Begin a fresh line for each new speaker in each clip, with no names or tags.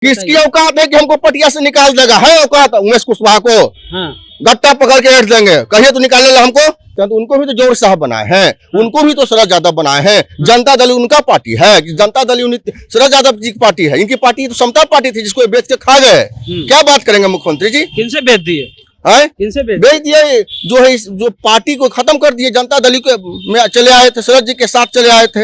किसकी औकात है कि हमको पटिया से निकाल देगा? है औकात उमेश कुशवाहा को?
हाँ।
गट्टा पकड़ के बैठ देंगे, कहिए तो निकालेगा हमको? तो उनको भी तो जोर साहब बनाए हैं, उनको भी तो शरद यादव बनाए हैं। जनता दल उनका पार्टी है, जनता दल शरद यादव जी की पार्टी है। इनकी पार्टी तो समता पार्टी थी जिसको बेच के खा गए। क्या बात करेंगे मुख्यमंत्री जी?
किनसे बेच दिए?
किनसे बेच दिए? जो है जो पार्टी को खत्म कर दिए। जनता दल के में चले आए थे, शरद जी के साथ चले आए थे।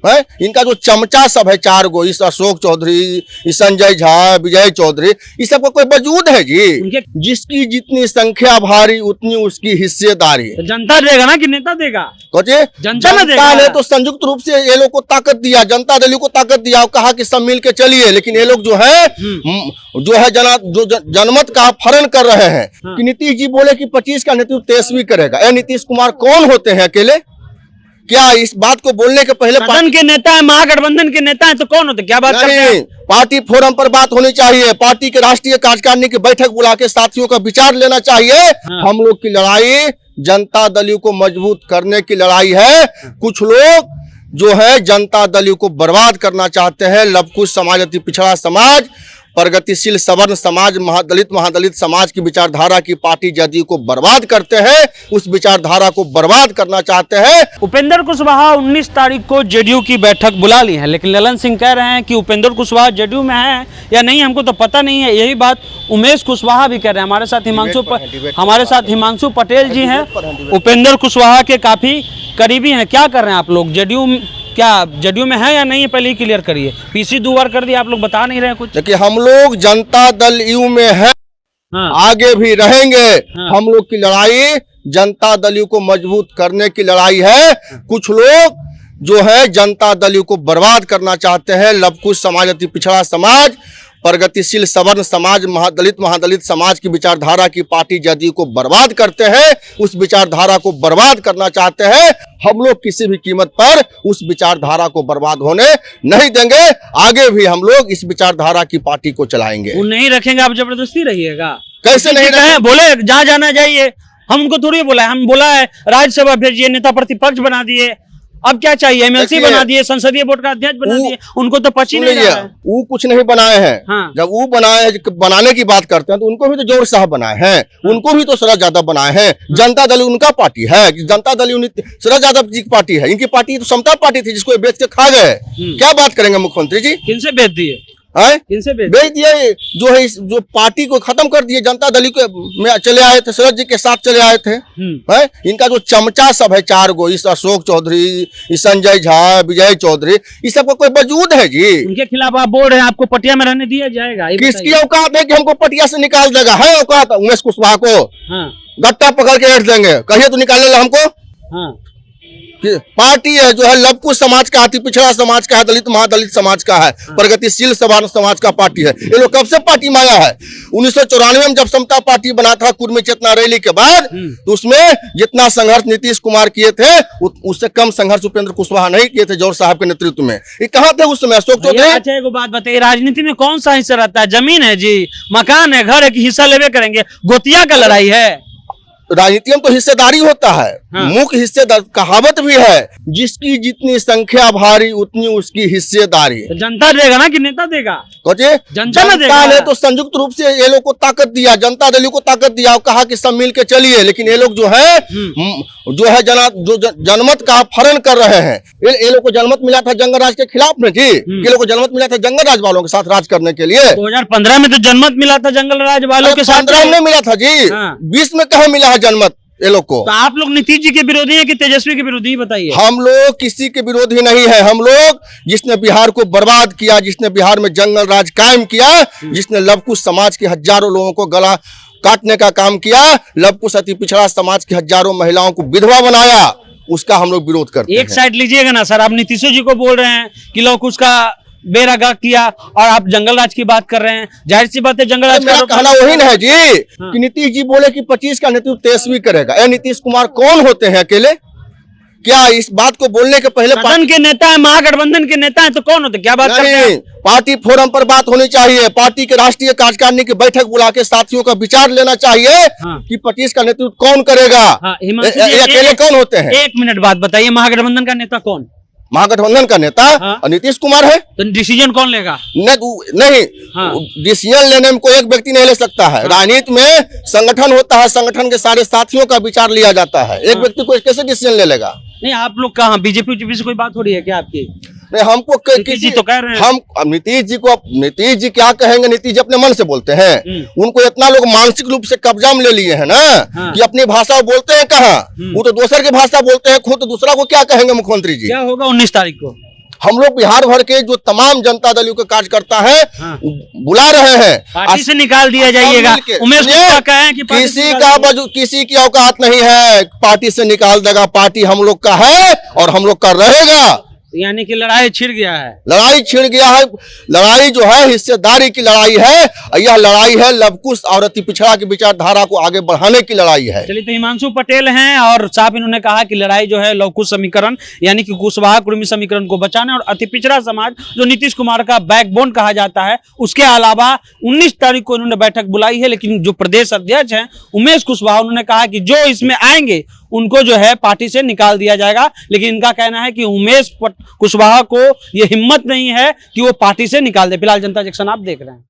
है इनका जो चमचा सब है 4 गो, इस अशोक चौधरी, इस संजय झा, विजय चौधरी, इस सबका कोई वजूद है जी? जिसकी जितनी संख्या भारी उतनी उसकी हिस्सेदारी।
तो जनता देगा ना कि नेता देगा?
जनता ने तो संयुक्त रूप से ये लोग को ताकत दिया, जनता दल को ताकत दिया और कहा कि सब मिल के चलिए। लेकिन ये लोग जो है जनमत का अपहरण कर रहे हैं। कि नीतीश जी बोले कि 25 का नेतृत्व तेजस्वी करेगा। ये नीतीश कुमार कौन होते हैं अकेले? क्या इस बात को बोलने के पहले
सदन के नेता है, महागठबंधन के नेता है, तो कौन होते? क्या बात करते हैं?
पार्टी फोरम पर बात होनी चाहिए। पार्टी के राष्ट्रीय कार्यकारिणी की बैठक बुला के साथियों का विचार लेना चाहिए। हम लोग की लड़ाई जनता दल को मजबूत करने की लड़ाई है। कुछ लोग जो है जनता दल को बर्बाद करना चाहते हैं। लवकुश समाज, अति पिछड़ा समाज, प्रगतिशील सवर्ण समाज, महादलित समाज की विचारधारा की पार्टी जदयू को बर्बाद करते हैं, उस विचारधारा को बर्बाद करना चाहते हैं।
उपेंद्र कुशवाहा 19 तारीख को जेडीयू की बैठक बुला ली है, लेकिन ललन सिंह कह रहे हैं कि उपेंद्र कुशवाहा जेडीयू में है या नहीं हमको तो पता नहीं है। यही बात उमेश कुशवाहा भी कह रहे हैं। हमारे साथ हिमांशु पटेल जी हैं, उपेंद्र कुशवाहा के काफी करीबी हैं। क्या कर रहे हैं आप लोग? जेडीयू में है या नहीं है, पहले ही क्लियर करिए। पीसी 2 बार कर दिया, आप लोग बता नहीं रहे कुछ।
देखिए हम लोग जनता दल यू में है। आगे भी रहेंगे। हम लोग की लड़ाई जनता दल को मजबूत करने की लड़ाई है। कुछ लोग जो है जनता दल को बर्बाद करना चाहते हैं। लवकुश समाज, अति पिछड़ा समाज, प्रगतिशील सवर्ण समाज, महादलित समाज की विचारधारा की पार्टी जदयू को बर्बाद करते हैं, उस विचारधारा को बर्बाद करना चाहते हैं। हम लोग किसी भी कीमत पर उस विचारधारा को बर्बाद होने नहीं देंगे। आगे भी हम लोग इस विचारधारा की पार्टी को चलाएंगे।
वो नहीं रखेंगे, आप जबरदस्ती रहिएगा?
कैसे नहीं रखेंगे?
बोले जहाँ जाना जाइए, हम उनको थोड़ी बोला है। हम बोला है राज्यसभा भेजिए, नेता प्रतिपक्ष बना दिए, अब क्या चाहिए? एमएलसी बना दिए, संसदीय बोर्ड का अध्यक्ष बना दिए। उनको तो पची नहीं रहा है।
वो कुछ नहीं बनाए हैं। जब वो बनाने की बात करते हैं तो उनको भी तो जोर साहब बनाए हैं, उनको भी तो शरद यादव बनाए हैं। जनता दल उनका पार्टी है, जनता दल शरद यादव जी की पार्टी है। इनकी पार्टी तो समता पार्टी थी जिसको बेच के खा गए। क्या बात करेंगे मुख्यमंत्री जी? किनसे
बेच दिए?
बेच दिए? जो है जो पार्टी को खत्म कर दिए। जनता दल के में चले आए थे, शरद जी के साथ चले आए थे। है इनका जो चमचा सब है 4 गो, इस अशोक चौधरी, इस संजय झा, विजय चौधरी, इस सबका कोई वजूद है जी?
उनके खिलाफ आप बोल रहे हैं, आपको पटिया में रहने दिया जाएगा?
किसकी औकात है कि हमको पटिया से निकाल देगा? है औकात उमेश कुशवाहा को? गट्टा पकड़ के बैठ देंगे, कहिए तो निकालेगा हमको? पार्टी है जो है लवकुश समाज का, अति पिछड़ा समाज का है, महादलित समाज का है, प्रगतिशील सवर्ण समाज का पार्टी है। ये लोग कब से पार्टी में आया है? 1994 में जब समता पार्टी बना था, कुर्मी चेतना रैली के बाद, तो उसमें जितना संघर्ष नीतीश कुमार किए थे उससे कम संघर्ष उपेंद्र कुशवाहा नहीं किए थे जोर साहब के नेतृत्व में। ये कहाँ थे उस समय? अशोक चौधरी।
अच्छा एक बात बताइए, राजनीति में कौन सा हिस्सा रहता है? जमीन है जी, मकान है, घर है, कि हिस्सा लेवे करेंगे? गोतिया का लड़ाई है?
राजनीति में तो हिस्सेदारी होता है। मुख्य हिस्सेदार कहावत भी है, जिसकी जितनी संख्या भारी उतनी उसकी हिस्सेदारी।
तो जनता देगा ना कि नेता देगा?
जनता ने तो संयुक्त रूप से ये लोग को ताकत दिया, जनता दल को ताकत दिया और कहा कि सब मिल के चलिए। लेकिन ये लोग जो है जनमत का अपहरण कर रहे हैं। ये लोग को जनमत मिला था जंगल राज के खिलाफ में जी। ये लोग को जनमत मिला था जंगल राज वालों के साथ राज करने के लिए।
2015 में तो जनमत मिला था जंगल राज वालों के साथ।
15 में मिला था जी। 20 में कहाँ मिला है जनमत ये लोग को?
तो आप लोग नीतीश जी के विरोधी है कि तेजस्वी के विरोधी? बताइए।
हम लोग किसी के विरोधी नहीं है। हम लोग जिसने बिहार को बर्बाद किया, जिसने बिहार में जंगल राज कायम किया, जिसने लवकुश समाज के हजारों लोगों को गला काटने का काम किया, लवकुश अति पिछड़ा समाज की हजारों महिलाओं को विधवा बनाया, उसका हम लोग विरोध करते हैं।
एक साइड लीजिएगा ना सर, आप नीतीश जी को बोल रहे हैं कि लवकुश का बेरागा किया और आप जंगल राज की बात कर रहे हैं। जाहिर सी बात है जंगल राज
का कहना वही ना है जी। कि नीतीश जी बोले कि 25 का नेतृत्व तेजस्वी करेगा। ये नीतीश कुमार कौन होते हैं अकेले? क्या इस बात को बोलने के पहले
सदन के नेता है, महागठबंधन के नेता है, तो कौन होते? क्या बात करते हैं?
पार्टी फोरम पर बात होनी चाहिए। पार्टी के राष्ट्रीय कार्यकारिणी की बैठक बुला के साथियों का विचार लेना चाहिए कि 25 का नेतृत्व कौन करेगा। अकेले कौन होते हैं?
1 मिनट बात बताइए, महागठबंधन का नेता कौन?
महागठबंधन का नेता
हाँ।
और नीतीश कुमार है।
तो डिसीजन कौन लेगा?
नहीं,
हाँ।
डिसीजन लेने में कोई एक व्यक्ति नहीं ले सकता है। राजनीति में संगठन होता है, संगठन के सारे साथियों का विचार लिया जाता है। एक व्यक्ति को कैसे डिसीजन ले लेगा?
नहीं, आप लोग कहाँ बीजेपी से कोई बात हो रही है क्या आपकी?
नहीं, हमको
नीतीश जी तो कह रहे हैं।
हम अब नीतीश जी क्या कहेंगे? नीतीश जी अपने मन से बोलते हैं। उनको इतना लोग मानसिक रूप से कब्जा में ले लिए हैं ना,
हाँ।
कि अपनी भाषा बोलते हैं कहाँ, वो तो दूसर की भाषा बोलते हैं। खुद दूसरा को क्या कहेंगे मुख्यमंत्री जी?
क्या होगा 19 तारीख को?
हम लोग बिहार भर के जो तमाम जनता दल के कार्यकर्ता है,
हाँ।
बुला रहे हैं,
पार्टी से निकाल दिया जाइएगा। उमेश कुशवाहा कहे हैं कि
किसी की औकात नहीं है पार्टी से निकाल देगा। पार्टी हम लोग का है और हम लोग का रहेगा।
यानी कि लड़ाई छिड़ गया है।
लड़ाई छिड़ गया है। लड़ाई जो है हिस्सेदारी की लड़ाई है। यह लड़ाई है लवकुश और अति पिछड़ा की विचारधारा को आगे बढ़ाने की लड़ाई है।
चलिए, तो हिमांशु पटेल हैं और साहब इन्होंने कहा कि लड़ाई जो है लवकुश समीकरण यानी कि कुशवाहा कुर्मी समीकरण को बचाने और अति पिछड़ा समाज जो नीतीश कुमार का बैकबोन कहा जाता है उसके अलावा 19 तारीख को इन्होंने बैठक बुलाई है। लेकिन जो प्रदेश अध्यक्ष हैं उमेश कुशवाहा, उन्होंने कहा कि जो इसमें आएंगे उनको जो है पार्टी से निकाल दिया जाएगा। लेकिन इनका कहना है कि उमेश कुशवाहा को ये हिम्मत नहीं है कि वो पार्टी से निकाल दे। फिलहाल जनता जंक्शन आप देख रहे हैं।